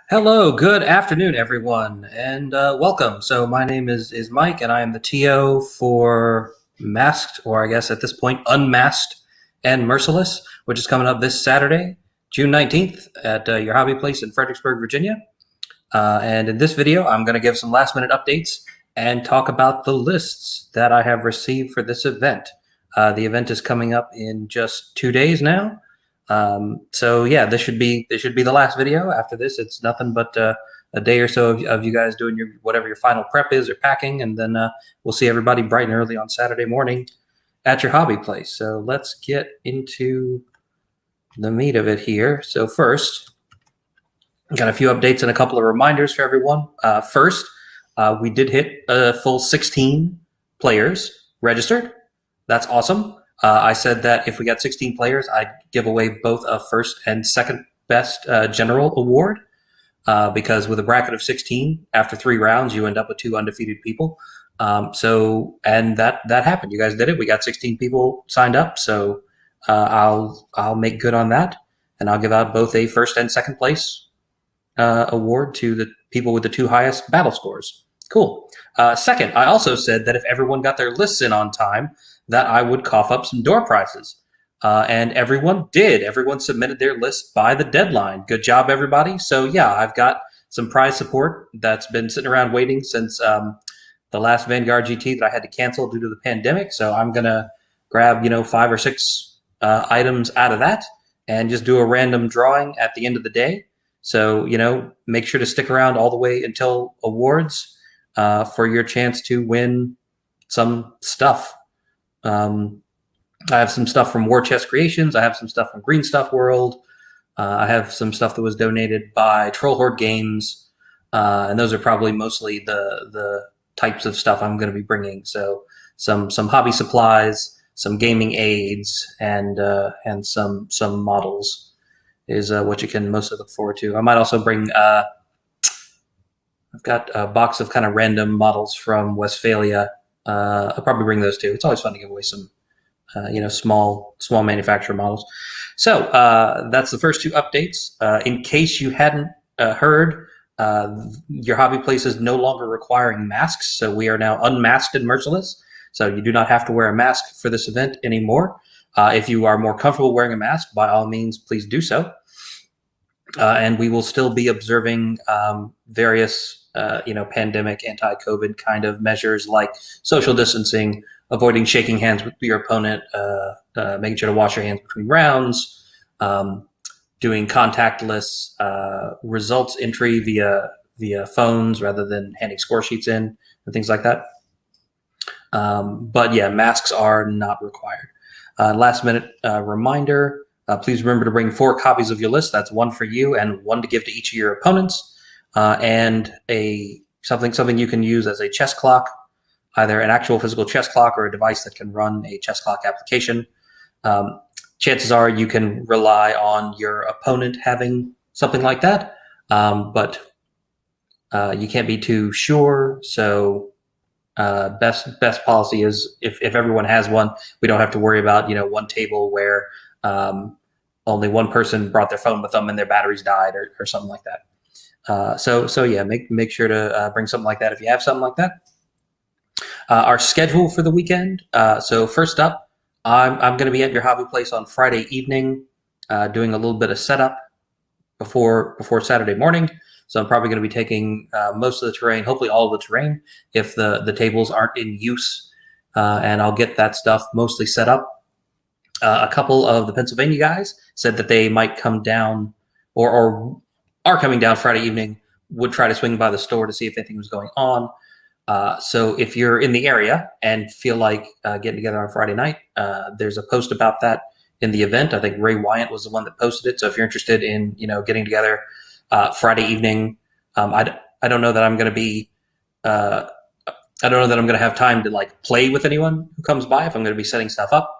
Hello, good afternoon, everyone, and welcome. So my name is Mike, and I am the TO for Masked, or I guess at this point, Unmasked and Merciless, which is coming up this Saturday, June 19th, at your hobby place in Fredericksburg, Virginia. And in this video, I'm going to give some last-minute updates and talk about the lists that I have received for this event. The event is coming up in just 2 days now. So yeah, this should be the last video. After this, it's nothing but a day or so of you guys doing your whatever your final prep is or packing, and then we'll see everybody bright and early on Saturday morning at your hobby place. So let's get into the meat of it here. So first, got a few updates and a couple of reminders for everyone. First, we did hit a full 16 players registered. That's awesome. I said that if we got 16 players, I'd give away both a first and second best general award because with a bracket of 16, after 3 rounds, you end up with 2 undefeated people. And that happened. You guys did it. We got 16 people signed up. So I'll make good on that, and I'll give out both a first and second place award to the people with the 2 highest battle scores. Cool. Second, I also said that if everyone got their lists in on time, that I would cough up some door prizes. And everyone did. Everyone submitted their list by the deadline. Good job, everybody. So yeah, I've got some prize support that's been sitting around waiting since the last Vanguard GT that I had to cancel due to the pandemic. So I'm going to grab, 5 or 6 items out of that and just do a random drawing at the end of the day. So, make sure to stick around all the way until awards for your chance to win some stuff. I have some stuff from War Chest Creations. I have some stuff from Green Stuff World. I have some stuff that was donated by Troll Horde Games, and those are probably mostly the types of stuff I'm going to be bringing. So some hobby supplies, some gaming aids, and some models is what you can mostly look forward to. I might also bring. I've got a box of kind of random models from Westphalia. I'll probably bring those too. It's always fun to give away some, small manufacturer models. So that's the first 2 updates. In case you hadn't heard, your hobby place is no longer requiring masks. So we are now unmasked and merciless. So you do not have to wear a mask for this event anymore. If you are more comfortable wearing a mask, by all means, please do so. And we will still be observing various pandemic, anti-COVID kind of measures like social distancing, avoiding shaking hands with your opponent, making sure to wash your hands between rounds, doing contactless results entry via phones rather than handing score sheets in and things like that. But yeah, masks are not required. Last minute reminder, please remember to bring 4 copies of your list. That's 1 for you and 1 to give to each of your opponents. And something you can use as a chess clock, either an actual physical chess clock or a device that can run a chess clock application. Chances are you can rely on your opponent having something like that, but you can't be too sure. So best policy is if everyone has one, we don't have to worry about one table where only one person brought their phone with them and their batteries died or something like that. So yeah, make sure to bring something like that if you have something like that. Our schedule for the weekend. So first up, I'm going to be at your hobby place on Friday evening, doing a little bit of setup before Saturday morning. So I'm probably going to be taking most of the terrain, hopefully all of the terrain, if the tables aren't in use, and I'll get that stuff mostly set up. A couple of the Pennsylvania guys said that they might come down or are coming down Friday evening, would try to swing by the store to see if anything was going on. So if you're in the area and feel like getting together on Friday night, there's a post about that in the event. I think Ray Wyatt was the one that posted it. So if you're interested in, getting together Friday evening, I don't know that I'm going to be, I don't know that I'm going to have time to play with anyone who comes by if I'm going to be setting stuff up.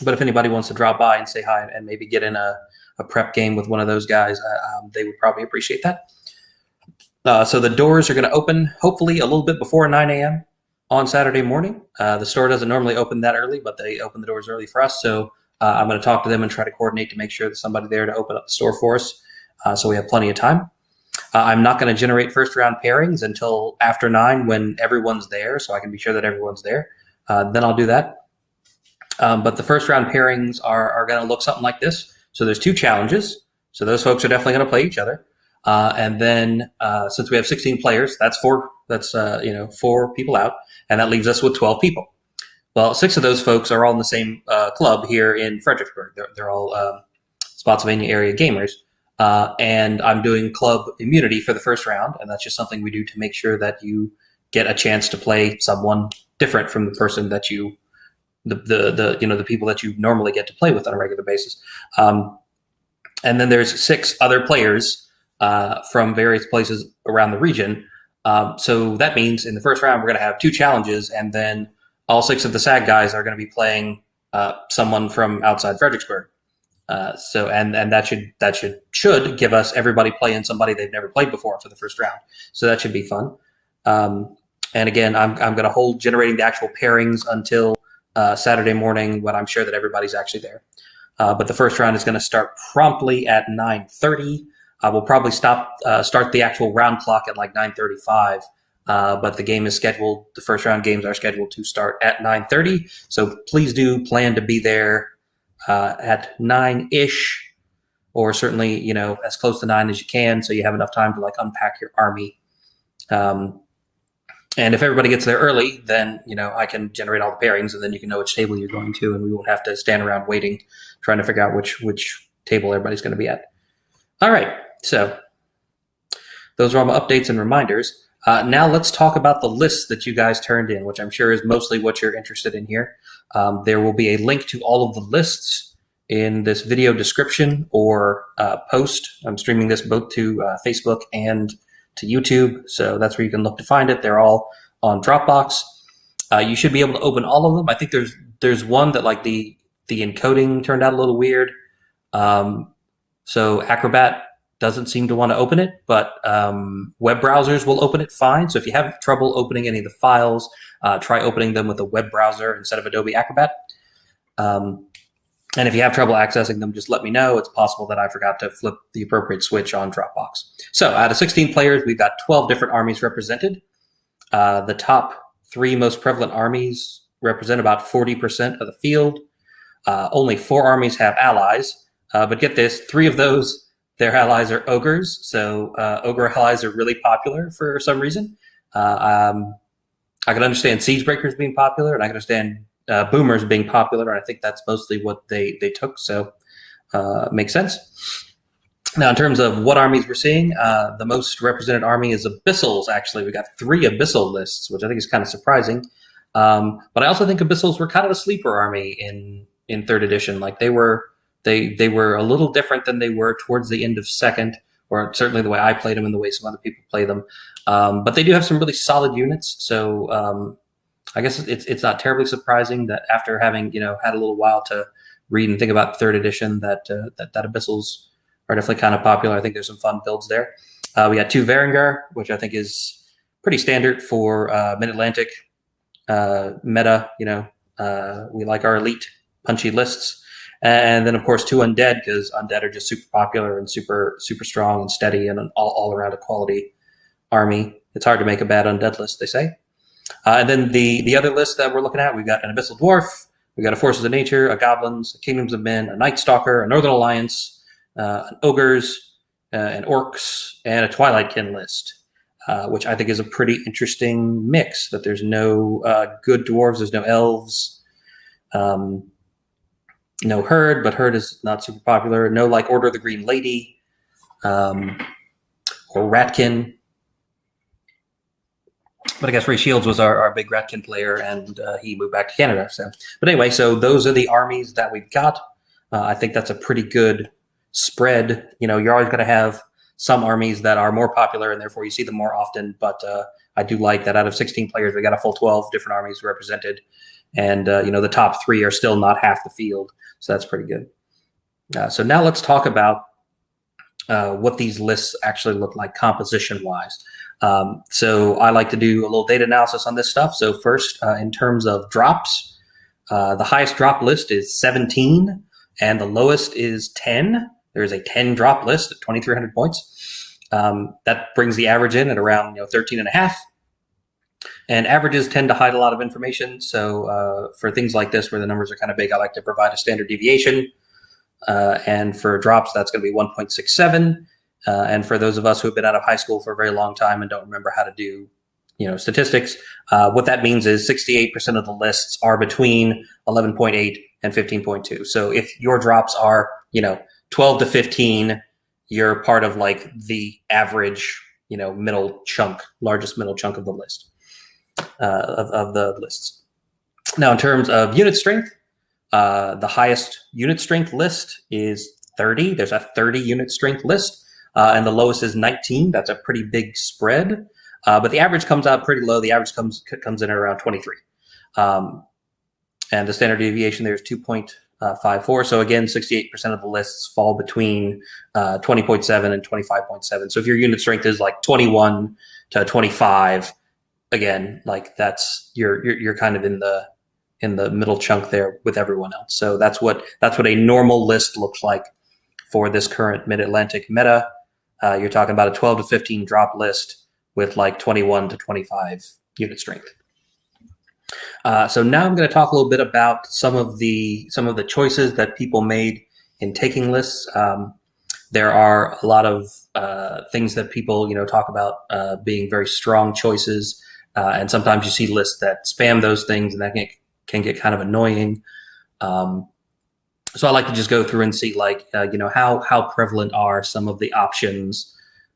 But if anybody wants to drop by and say hi and maybe get in a prep game with one of those guys, they would probably appreciate that. So the doors are going to open hopefully a little bit before 9 a.m. on Saturday morning. The store doesn't normally open that early, but they open the doors early for us. So I'm going to talk to them and try to coordinate to make sure there's somebody there to open up the store for us. So we have plenty of time. I'm not going to generate first round pairings until after 9 when everyone's there, so I can be sure that everyone's there. Then I'll do that. But the first round pairings are going to look something like this. So there's 2 challenges. So those folks are definitely going to play each other. And then since we have 16 players, that's 4 people out, and that leaves us with 12 people. Well, 6 of those folks are all in the same club here in Fredericksburg. They're all Spotsylvania area gamers. And I'm doing club immunity for the first round, and that's just something we do to make sure that you get a chance to play someone different from the person that you, the people that you normally get to play with on a regular basis. And then there's 6 other players from various places around the region. So that means in the first round we're going to have 2 challenges, and then all 6 of the SAG guys are going to be playing someone from outside Fredericksburg. And that should give us everybody playing somebody they've never played before for the first round. So that should be fun. And again, I'm going to hold generating the actual pairings until Saturday morning when I'm sure that everybody's actually there. But the first round is going to start promptly at 9:30. We'll probably start the actual round clock at like 9:35. But the game is scheduled. The first round games are scheduled to start at 9:30. So please do plan to be there at 9-ish, or certainly, as close to 9 as you can, so you have enough time to like unpack your army. And if everybody gets there early, then I can generate all the pairings, and then you can know which table you're going to, and we won't have to stand around waiting, trying to figure out which table everybody's going to be at. All right, so those are all my updates and reminders. Now let's talk about the lists that you guys turned in, which I'm sure is mostly what you're interested in here. There will be a link to all of the lists in this video description or post. I'm streaming this both to Facebook and to YouTube, so that's where you can look to find it. They're all on Dropbox. You should be able to open all of them. I think there's one that like the encoding turned out a little weird. So Acrobat doesn't seem to want to open it, but web browsers will open it fine. So if you have trouble opening any of the files, try opening them with a web browser instead of Adobe Acrobat. And if you have trouble accessing them, just let me know. It's possible that I forgot to flip the appropriate switch on Dropbox. So out of 16 players, we've got 12 different armies represented. The top 3 most prevalent armies represent about 40% of the field. Only 4 armies have allies, but get this, 3 of those, their allies are ogres, so ogre allies are really popular for some reason. I can understand siege breakers being popular, and I can understand boomers being popular, and I think that's mostly what they took, so makes sense. Now, in terms of what armies we're seeing, the most represented army is Abyssals, actually. We got 3 Abyssal lists, which I think is kind of surprising. But I also think Abyssals were kind of a sleeper army in 3rd edition. Like they were a little different than they were towards the end of 2nd, or certainly the way I played them and the way some other people play them. But they do have some really solid units, so I guess it's not terribly surprising that after having had a little while to read and think about 3rd edition that Abyssals are definitely kind of popular. I think there's some fun builds there. We got 2 Varangar, which I think is pretty standard for Mid-Atlantic meta. We like our elite punchy lists. And then, of course, 2 Undead, because Undead are just super popular and super strong and steady and an all-around a quality army. It's hard to make a bad Undead list, they say. And then the other list that we're looking at, we've got an Abyssal Dwarf, we've got a Forces of Nature, a Goblins, a Kingdoms of Men, a Night Stalker, a Northern Alliance, an Ogres, an Orcs, and a Twilightkin list, which I think is a pretty interesting mix, that there's no good dwarves, there's no elves, no Herd, but Herd is not super popular. No like Order of the Green Lady, or Ratkin. But I guess Ray Shields was our big Ratkin player, and he moved back to Canada. But anyway, so those are the armies that we've got. I think that's a pretty good spread. You're always going to have some armies that are more popular, and therefore you see them more often. But I do like that out of 16 players, we got a full 12 different armies represented. And, the top 3 are still not half the field. So that's pretty good. So now let's talk about what these lists actually look like composition-wise. So I like to do a little data analysis on this stuff. So first, in terms of drops, the highest drop list is 17, and the lowest is 10. There's a 10 drop list at 2,300 points. That brings the average in at around 13 and a half. And averages tend to hide a lot of information. So for things like this where the numbers are kind of big, I like to provide a standard deviation. And for drops, that's going to be 1.67. And for those of us who have been out of high school for a very long time and don't remember how to do statistics, what that means is 68% of the lists are between 11.8 and 15.2. So if your drops are 12 to 15, you're part of like the average largest middle chunk of the list of the lists. Now, in terms of unit strength, the highest unit strength list is 30. There's a 30 unit strength list, and the lowest is 19. That's a pretty big spread, but the average comes out pretty low. The average comes in at around 23, and the standard deviation there is 2.54. So again, 68% of the lists fall between 20.7 and 25.7. So if your unit strength is like 21 to 25, again, like that's you're kind of in the middle chunk there with everyone else. So that's what a normal list looks like for this current Mid-Atlantic meta. You're talking about a 12 to 15 drop list with like 21 to 25 unit strength. So now I'm going to talk a little bit about some of the choices that people made in taking lists. There are a lot of things that people talk about being very strong choices, and sometimes you see lists that spam those things, and that can get kind of annoying. So I like to just go through and see how prevalent are some of the options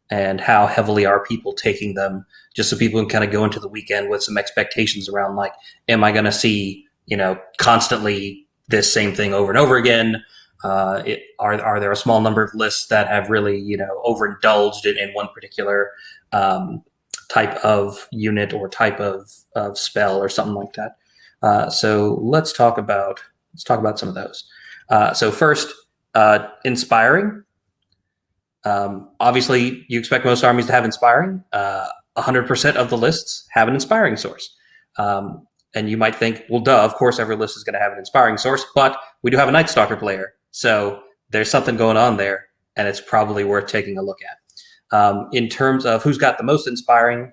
and how heavily are people taking them, just so people can kind of go into the weekend with some expectations around like, am I going to see, constantly this same thing over and over again? Are there a small number of lists that have really, overindulged in one particular type of unit or type of spell or something like that? So let's talk about some of those. So first, inspiring. Obviously, you expect most armies to have inspiring. 100% of the lists have an inspiring source. And you might think, well, duh, of course every list is going to have an inspiring source, but we do have a Night Stalker player. So there's something going on there, and it's probably worth taking a look at. In terms of who's got the most inspiring,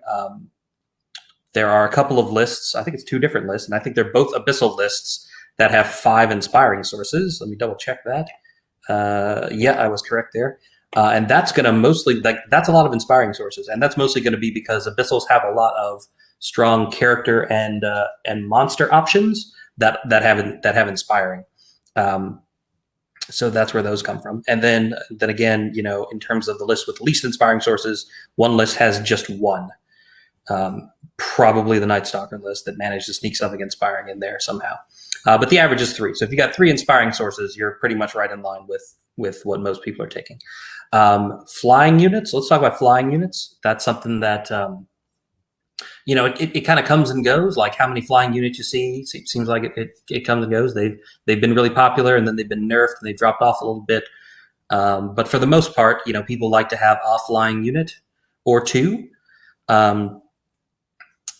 there are a couple of lists. I think it's 2 different lists, and I think they're both Abyssal lists that have 5 inspiring sources. Let me double check that. Yeah, I was correct there. And that's going to mostly, that's a lot of inspiring sources, and that's mostly going to be because Abyssals have a lot of strong character and monster options that have inspiring. So that's where those come from. And then again, in terms of the list with the least inspiring sources, one list has just 1. Probably the Night Stalker list that managed to sneak something inspiring in there somehow. But the average is 3. So if you got 3 inspiring sources, you're pretty much right in line with what most people are taking. Flying units. Let's talk about flying units. That's something that it kind of comes and goes. Like how many flying units you see, it seems like it comes and goes. They've been really popular, and then they've been nerfed and they've dropped off a little bit. But for the most part, people like to have a flying unit or 2.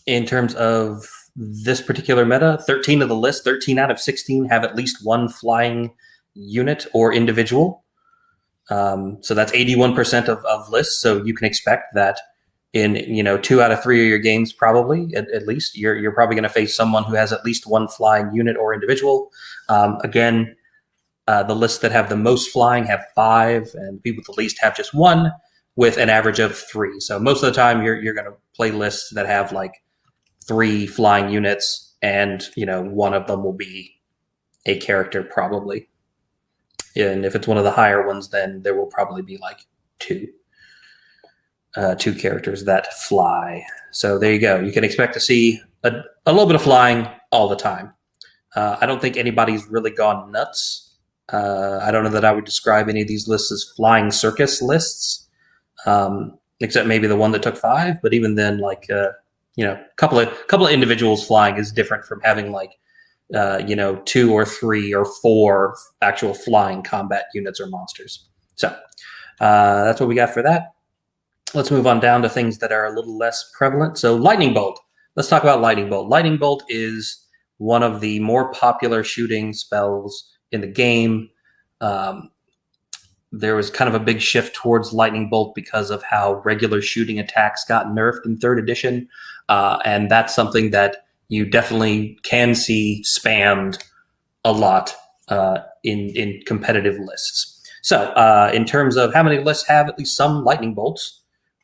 In terms of this particular meta, 13 of the list, 13 out of 16 have at least 1 flying unit or individual. So that's 81% of lists. So you can expect that in 2 out of 3 of your games, probably at least you're probably going to face someone who has at least 1 flying unit or individual. Again, the lists that have the most flying have 5, and people with the least have just 1, with an average of 3. So most of the time, you're going to play lists that have like 3 flying units, and one of them will be a character probably. And if it's one of the higher ones, then there will probably be like 2 characters that fly. So there you go. You can expect to see a little bit of flying all the time. I don't think anybody's really gone nuts. I don't know that I would describe any of these lists as flying circus lists, except maybe the one that took 5. But even then, like couple of individuals flying is different from having like 2 or 3 or 4 actual flying combat units or monsters. So that's what we got for that. Let's move on down to things that are a little less prevalent. So Lightning Bolt. Let's talk about Lightning Bolt. Lightning Bolt is one of the more popular shooting spells in the game. there was kind of a big shift towards lightning bolt because of how regular shooting attacks got nerfed in third edition, and that's something that you definitely can see spammed a lot in competitive lists. So in terms of how many lists have at least some lightning bolts,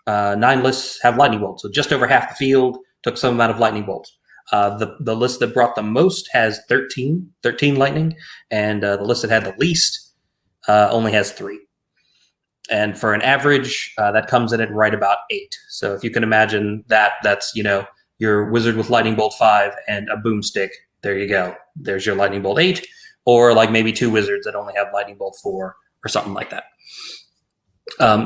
9 lists have lightning bolts. So just over half the field took some amount of lightning bolts. The list that brought the most has 13 lightning, and the list that had the least only has 3. And for an average, that comes in at right about 8. So if you can imagine that, that's, your wizard with lightning bolt 5 and a boomstick. There you go. There's your lightning bolt 8, or like maybe 2 wizards that only have lightning bolt 4 or something like that.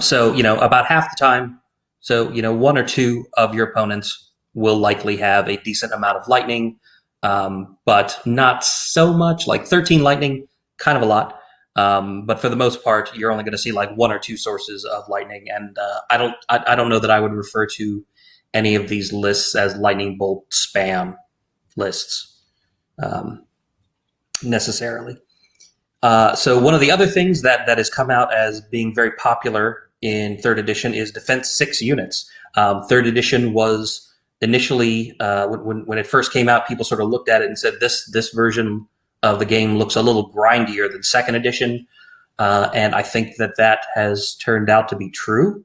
So, about half the time, so, 1 or 2 of your opponents will likely have a decent amount of lightning, but not so much. Like 13 lightning, kind of a lot. But for the most part, you're only going to see like 1 or 2 sources of lightning. And I don't know that I would refer to any of these lists as lightning bolt spam lists necessarily. So one of the other things that has come out as being very popular in 3rd edition is Defense 6 units. 3rd edition was initially, when it first came out, people sort of looked at it and said, this version of the game looks a little grindier than 2nd edition. And I think that has turned out to be true.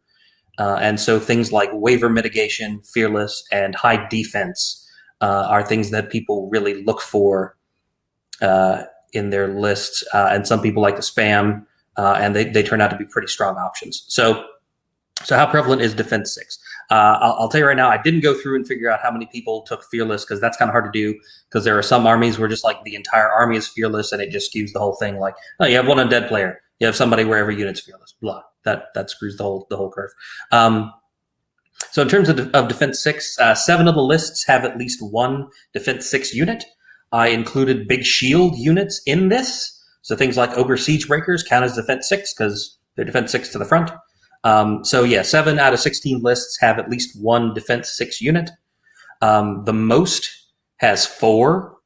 And so things like waiver mitigation, fearless, and high defense are things that people really look for in their lists. And some people like to spam, and they turn out to be pretty strong options. So how prevalent is Defense 6? I'll tell you right now, I didn't go through and figure out how many people took Fearless, because that's kind of hard to do, because there are some armies where just like the entire army is Fearless and it just skews the whole thing. Like, oh, you have one undead player, you have somebody where every unit's Fearless, blah. That screws the whole curve. So in terms of Defense 6, 7 of the lists have at least 1 Defense 6 unit. I included big shield units in this. So things like Ogre Siege Breakers count as Defense 6 because they're Defense 6 to the front. So yeah, 7 out of 16 lists have at least 1 Defense 6 unit. The most has 4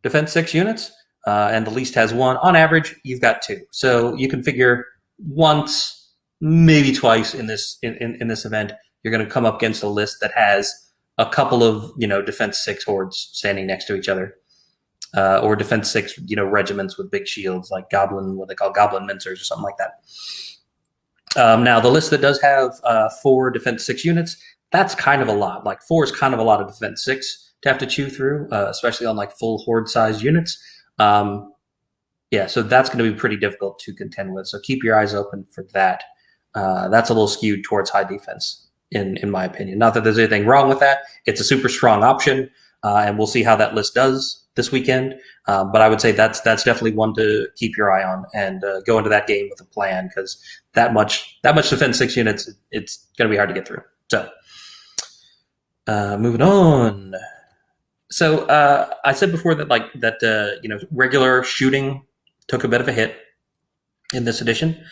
Defense 6 units, and the least has 1. On average, you've got 2. So you can figure once, maybe twice in this event, you're going to come up against a list that has a couple of Defense 6 hordes standing next to each other, or Defense 6 regiments with big shields, like what they call Goblin Mincers or something like that. Now, the list that does have 4 Defense 6 units, that's kind of a lot. Like 4 is kind of a lot of Defense 6 to have to chew through, especially on like full horde-sized units. Yeah, so that's going to be pretty difficult to contend with. So keep your eyes open for that. That's a little skewed towards high defense, in my opinion. Not that there's anything wrong with that. It's a super strong option, and we'll see how that list does this weekend. But I would say that's definitely one to keep your eye on and go into that game with a plan, because that much Defense 6 units, it's going to be hard to get through. So moving on. So I said before that regular shooting took a bit of a hit in this edition.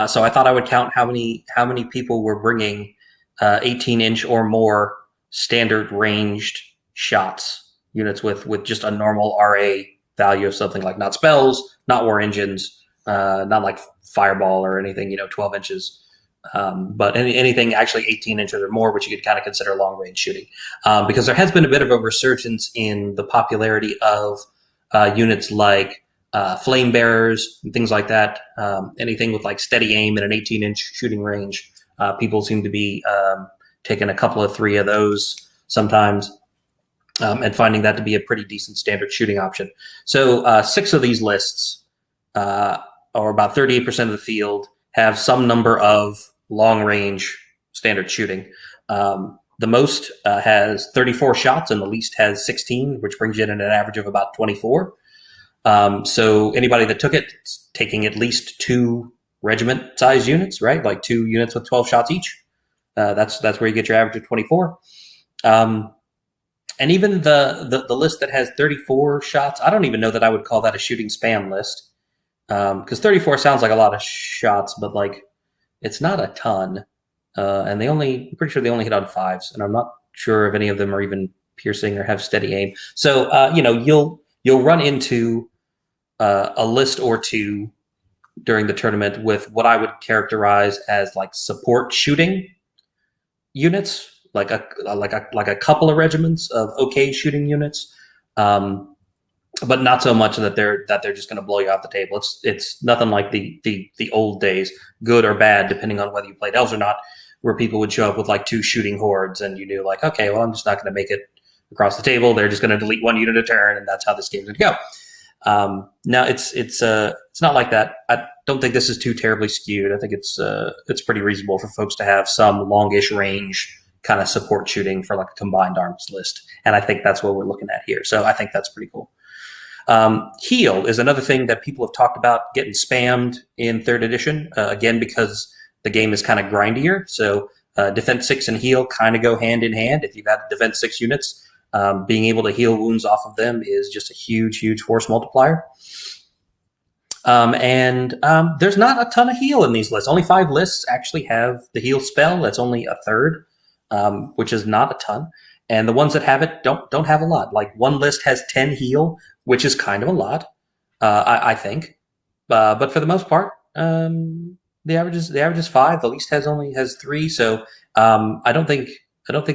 So I thought I would count how many people were bringing 18-inch or more standard ranged shots, units with just a normal RA value of something like not spells, not war engines, not like fireball or anything, 12 inches, but anything actually 18 inches or more, which you could kind of consider long range shooting, because there has been a bit of a resurgence in the popularity of units like flame bearers and things like that. Anything with like steady aim and an 18-inch shooting range, people seem to be taking a couple of 3 of those sometimes, and finding that to be a pretty decent standard shooting option. So 6 of these lists, or about 38% of the field, have some number of long-range standard shooting. The most has 34 shots, and the least has 16, which brings you in at an average of about 24. So anybody that took it, taking at least 2 regiment-sized units, right? Like 2 units with 12 shots each. That's where you get your average of 24. And even the list that has 34 shots, I don't even know that I would call that a shooting spam list, because 34 sounds like a lot of shots, but like it's not a ton. And I'm pretty sure they only hit on 5s, and I'm not sure if any of them are even piercing or have steady aim. So you'll run into a list or 2 during the tournament with what I would characterize as like support shooting units, like a couple of regiments of okay shooting units, but not so much that they're just going to blow you off the table. It's nothing like the old days, good or bad, depending on whether you played elves or not, where people would show up with like 2 shooting hordes, and you knew like, okay, well, I'm just not going to make it across the table. They're just going to delete 1 unit a turn, and that's how this game's going to go. Now it's not like that. I don't think this is too terribly skewed. I think it's pretty reasonable for folks to have some longish range kind of support shooting for like a combined arms list, and I think that's what we're looking at here. So I think that's pretty cool. Heal is another thing that people have talked about getting spammed in 3rd edition, again because the game is kind of grindier. So defense 6 and heal kind of go hand in hand. If you've got defense 6 units, being able to heal wounds off of them is just a huge force multiplier. There's not a ton of heal in these lists. Only 5 lists actually have the heal spell. That's only a third, which is not a ton. And the ones that have it don't have a lot. Like one list has 10 heal, which is kind of a lot, I think. But for the most part, the average is 5. The least has 3. So I don't think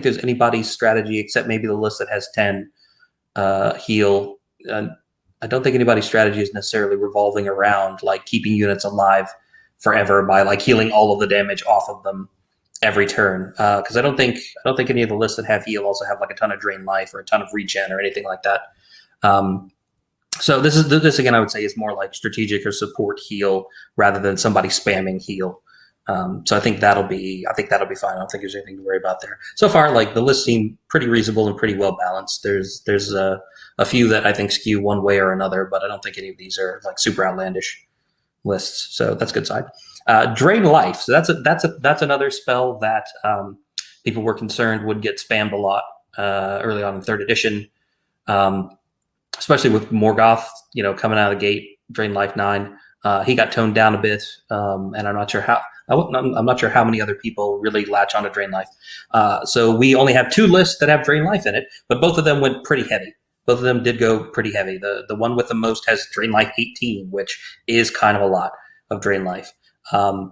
there's anybody's strategy except maybe the list that has 10 heal. I don't think anybody's strategy is necessarily revolving around like keeping units alive forever by like healing all of the damage off of them every turn. Because I don't think any of the lists that have heal also have like a ton of drain life or a ton of regen or anything like that. So this again, I would say is more like strategic or support heal rather than somebody spamming heal. So I think that'll be fine. I don't think there's anything to worry about there. So far, like the lists seem pretty reasonable and pretty well balanced. There's a few that I think skew one way or another, but I don't think any of these are like super outlandish lists. So that's a good side. Drain life. So that's another spell that people were concerned would get spammed a lot early on in 3rd edition, especially with Morgoth, coming out of the gate. Drain life 9. He got toned down a bit, and I'm not sure how many other people really latch on to Drain Life. So we only have 2 lists that have Drain Life in it, but both of them went pretty heavy. Both of them did go pretty heavy. The one with the most has Drain Life 18, which is kind of a lot of Drain Life. And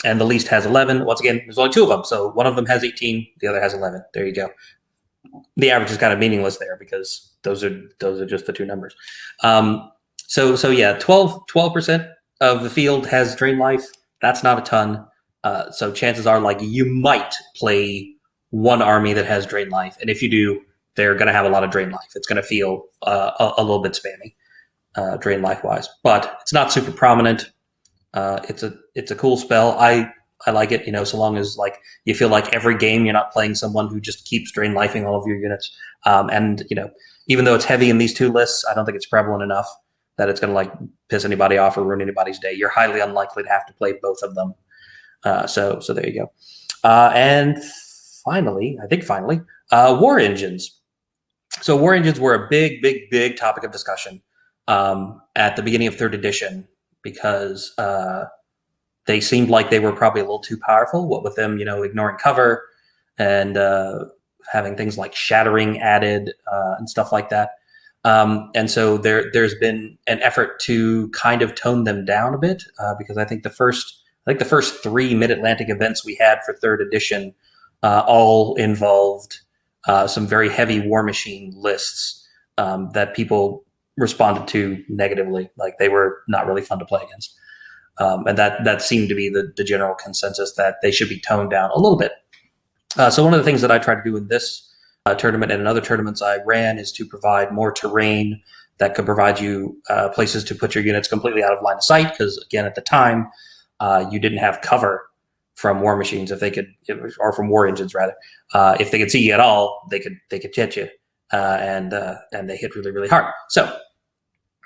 the least has 11. Once again, there's only 2 of them, so one of them has 18, the other has 11. There you go. The average is kind of meaningless there because those are just the 2 numbers. So yeah, 12% of the field has Drain Life. That's not a ton. So chances are like you might play one army that has Drain Life, and if you do, they're going to have a lot of Drain Life. It's going to feel a little bit spammy, Drain Life wise, but it's not super prominent. It's a cool spell. I like it, so long as like you feel like every game you're not playing someone who just keeps Drain Lifing all of your units. And even though it's heavy in these 2 lists, I don't think it's prevalent enough that it's going to like piss anybody off or ruin anybody's day. You're highly unlikely to have to play both of them. So there you go. And finally, war engines. So war engines were a big topic of discussion at the beginning of 3rd edition because they seemed like they were probably a little too powerful. What with them, ignoring cover and having things like shattering added and stuff like that. And so there's been an effort to kind of tone them down a bit because I think the first 3 Mid-Atlantic events we had for 3rd edition all involved some very heavy War Machine lists that people responded to negatively, like they were not really fun to play against. And that seemed to be the general consensus that they should be toned down a little bit. So one of the things that I try to do in this tournament and in other tournaments I ran is to provide more terrain that could provide you places to put your units completely out of line of sight. Because again, at the time, you didn't have cover from War Machines or from War Engines rather. If they could see you at all, they could hit you, and they hit really hard. So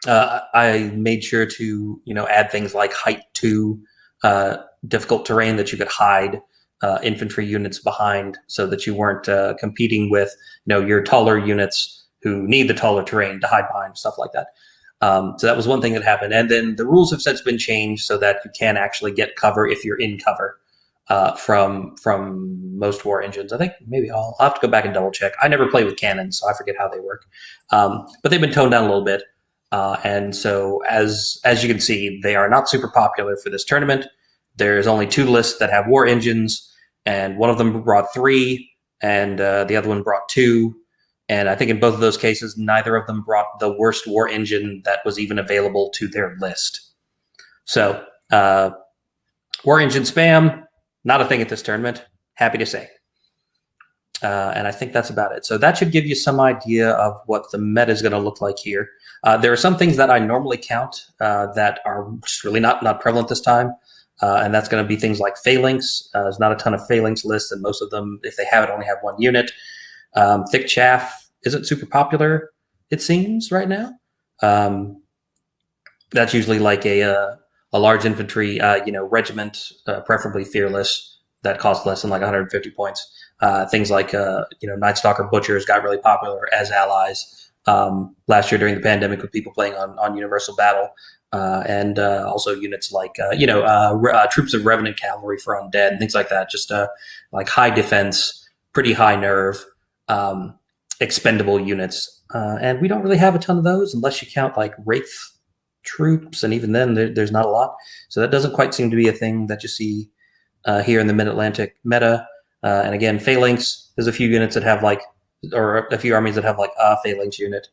I made sure to add things like height 2, difficult terrain that you could hide infantry units behind, so that you weren't competing with your taller units who need the taller terrain to hide behind, stuff like that. So that was one thing that happened. And then the rules have since been changed so that you can actually get cover if you're in cover from most War Engines. I think maybe I'll have to go back and double check. I never play with cannons, so I forget how they work. But they've been toned down a little bit. And so, as you can see, they are not super popular for this tournament. There's only 2 lists that have war engines, and one of them brought 3, and the other one brought 2. And I think in both of those cases, neither of them brought the worst war engine that was even available to their list. So, war engine spam, not a thing at this tournament. Happy to say. And I think that's about it. So that should give you some idea of what the meta is going to look like here. There are some things that I normally count that are just really not prevalent this time. And that's going to be things like phalanx. There's not a ton of phalanx lists, and most of them, if they have it, only have 1 unit. Thick chaff isn't super popular, it seems, right now. That's usually like a large infantry, regiment, preferably fearless, that costs less than like 150 points. Things like Night Stalker butchers got really popular as allies last year during the pandemic with people playing on Universal Battle, and also units like troops of Revenant Cavalry for undead, things like that. Just like high defense, pretty high nerve, expendable units, and we don't really have a ton of those unless you count like Wraith troops, and even then there's not a lot. So that doesn't quite seem to be a thing that you see here in the Mid-Atlantic meta. And again, phalanx, there's a few units that have or a few armies that have like a phalanx unit.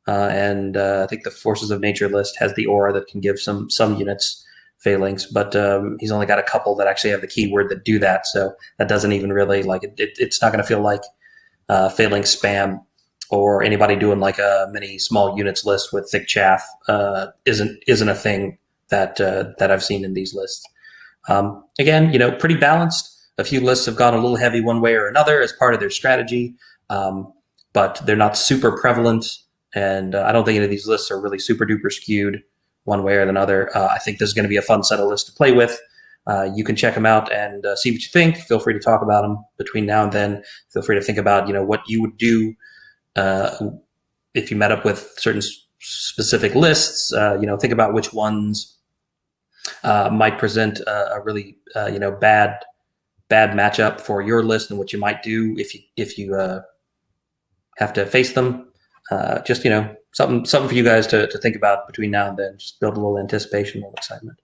And I think the Forces of Nature list has the aura that can give some units phalanx, but he's only got a couple that actually have the keyword that do that. So that doesn't even really it's not going to feel like phalanx spam, or anybody doing like a many small units list with thick chaff isn't a thing that I've seen in these lists. Again, pretty balanced. A few lists have gone a little heavy one way or another as part of their strategy, but they're not super prevalent, and I don't think any of these lists are really super duper skewed one way or another. I think this is going to be a fun set of lists to play with. You can check them out and see what you think. Feel free to talk about them between now and then. Feel free to think about what you would do if you met up with certain specific lists. Think about which ones might present a really bad matchup for your list, and what you might do if you have to face them. Just something for you guys to think about between now and then. Just build a little anticipation, a little excitement.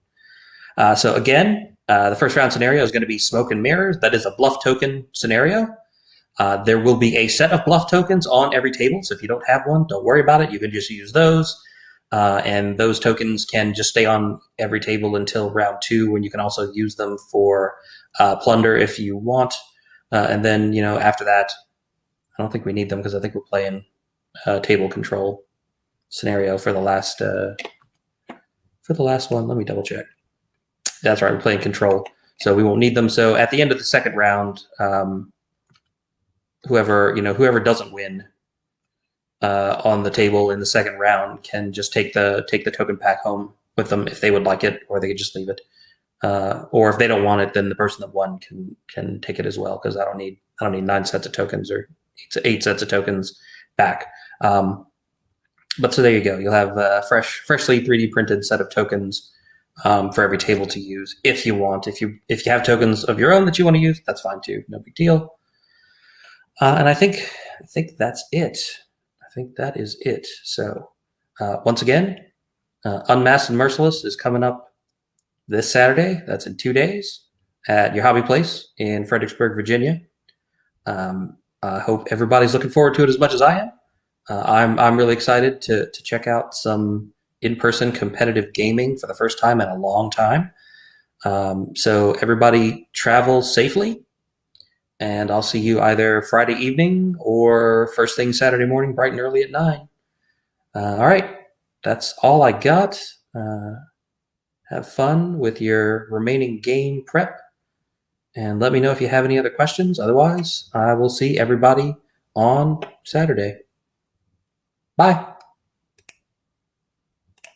So again, the first round scenario is going to be Smoke and Mirrors. That is a bluff token scenario. There will be a set of bluff tokens on every table, so if you don't have one, don't worry about it. You can just use those. And those tokens can just stay on every table until round 2, when you can also use them for plunder if you want. And then, after that, I don't think we need them because I think we're playing table control scenario for the last one. Let me double check. That's right, we're playing control, so we won't need them. So at the end of the second round, whoever doesn't win on the table in the second round can just take the token pack home with them if they would like it, or they could just leave it. Or if they don't want it, then the person that won can take it as well, because I don't need 9 sets of tokens or 8 sets of tokens back. But so there you go. You'll have a freshly 3D printed set of tokens for every table to use if you want. If you have tokens of your own that you want to use, that's fine too. No big deal. And I think that's it. I think that is it. So once again, Unmasked and Merciless is coming up this Saturday. That's in 2 days at your hobby place in Fredericksburg, Virginia. I hope everybody's looking forward to it as much as I am. I'm really excited to check out some in-person competitive gaming for the first time in a long time. So everybody travel safely, and I'll see you either Friday evening or first thing Saturday morning, bright and early at 9. All right, that's all I got. Have fun with your remaining game prep, and let me know if you have any other questions. Otherwise, I will see everybody on Saturday. Bye.